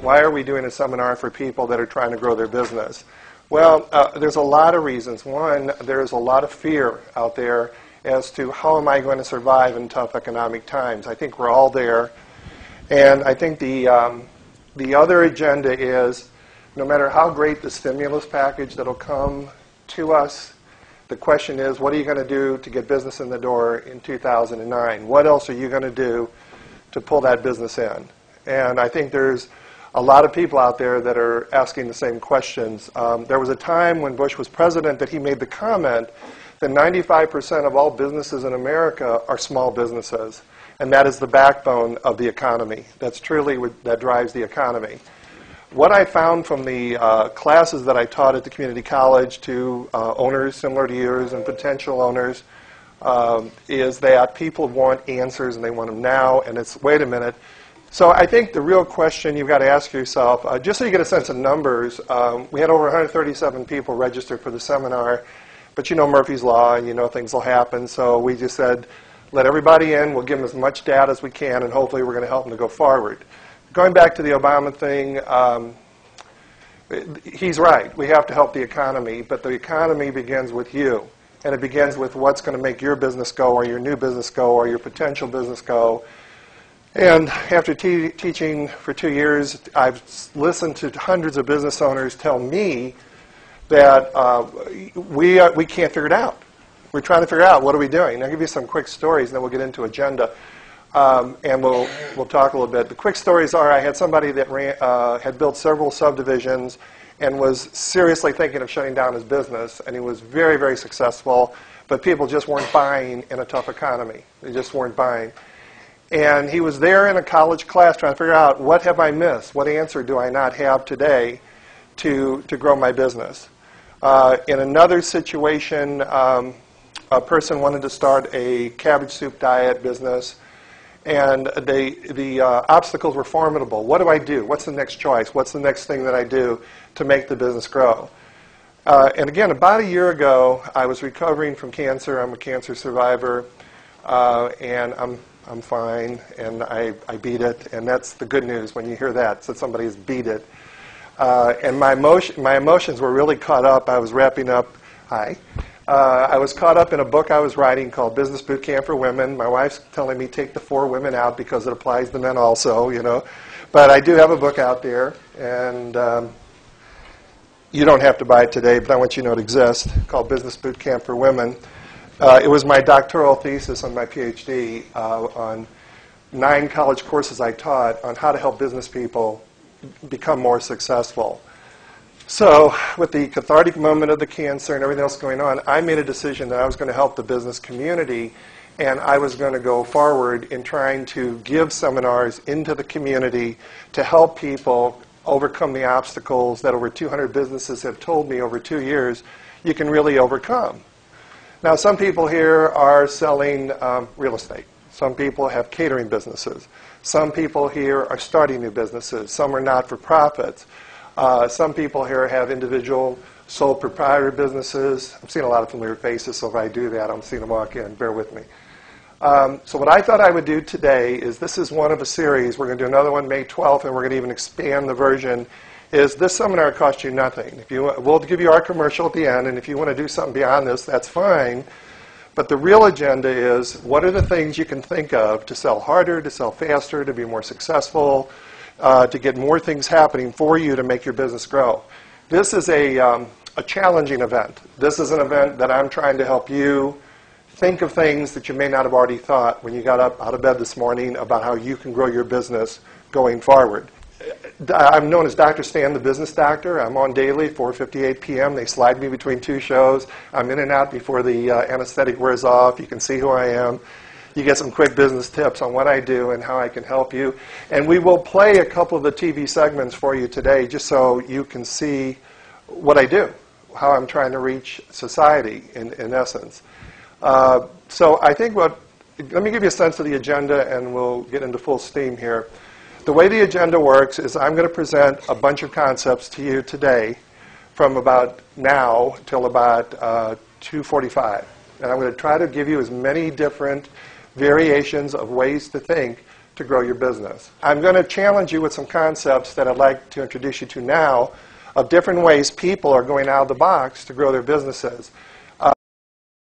Why are we doing a seminar for people that are trying to grow their business? Well, there's a lot of reasons. One, there's a lot of fear out there as to how am I going to survive in tough economic times. I think we're all there. And I think the other agenda is no matter how great the stimulus package that'll come to us, the question is, what are you going to do to get business in the door in 2009? What else are you going to do to pull that business in? And I think there's a lot of people out there that are asking the same questions. There was a time when Bush was president that he made the comment that 95% of all businesses in America are small businesses. And that is the backbone of the economy. That's truly what that drives the economy. What I found from the classes that I taught at the community college to owners similar to yours and potential owners is that people want answers and they want them now, and it's, wait a minute. So I think the real question you've got to ask yourself, just so you get a sense of numbers, we had over 137 people registered for the seminar, but you know Murphy's Law and you know things will happen, so we just said, let everybody in, we'll give them as much data as we can, and hopefully we're going to help them to go forward. Going back to the Obama thing, he's right. We have to help the economy, but the economy begins with you. And it begins with what's going to make your business go or your new business go or your potential business go. And after teaching for 2 years, I've listened to hundreds of business owners tell me that we can't figure it out. We're trying to figure out what are we doing. I'll give you some quick stories, and then we'll get into agenda. And we'll talk a little bit. The quick stories are I had somebody that had built several subdivisions and was seriously thinking of shutting down his business, and he was very, very successful, but people just weren't buying in a tough economy. They just weren't buying. And he was there in a college class trying to figure out, what have I missed? What answer do I not have today to grow my business? In another situation, a person wanted to start a cabbage soup diet business, and the obstacles were formidable. What do I do? What's the next choice? What's the next thing that I do to make the business grow? And again, about a year ago, I was recovering from cancer. I'm a cancer survivor, and I'm fine, and I beat it, and that's the good news when you hear that, so somebody's beat it. And my emotions were really caught up. I was wrapping up. Hi. I was caught up in a book I was writing called Business Boot Camp for Women. My wife's telling me take the 4 women out because it applies to men also, you know. But I do have a book out there, and you don't have to buy it today, but I want you to know it exists, called Business Boot Camp for Women. It was my doctoral thesis on my PhD on 9 college courses I taught on how to help business people become more successful. So with the cathartic moment of the cancer and everything else going on, I made a decision that I was going to help the business community, and I was going to go forward in trying to give seminars into the community to help people overcome the obstacles that over 200 businesses have told me over 2 years you can really overcome. Now, some people here are selling real estate. Some people have catering businesses. Some people here are starting new businesses. Some are not-for-profits. Some people here have individual sole proprietor businesses. I'm seeing a lot of familiar faces, so if I do that, I'm seeing them walk in. Bear with me. So what I thought I would do today is, this is one of a series. We're going to do another one May 12th, and we're going to even expand the version, is this seminar costs you nothing. We'll give you our commercial at the end, and if you want to do something beyond this, that's fine. But the real agenda is, what are the things you can think of to sell harder, to sell faster, to be more successful, to get more things happening for you to make your business grow. This is a challenging event. This is an event that I'm trying to help you think of things that you may not have already thought when you got up out of bed this morning about how you can grow your business going forward. I'm known as Dr. Stan, the business doctor. I'm on daily, 4:58 p.m. They slide me between 2 shows. I'm in and out before the anesthetic wears off. You can see who I am. You get some quick business tips on what I do and how I can help you. And we will play a couple of the TV segments for you today just so you can see what I do, how I'm trying to reach society in essence. So I think let me give you a sense of the agenda and we'll get into full steam here. The way the agenda works is I'm going to present a bunch of concepts to you today from about now till about 2:45. And I'm going to try to give you as many different variations of ways to think to grow your business. I'm going to challenge you with some concepts that I'd like to introduce you to now of different ways people are going out of the box to grow their businesses.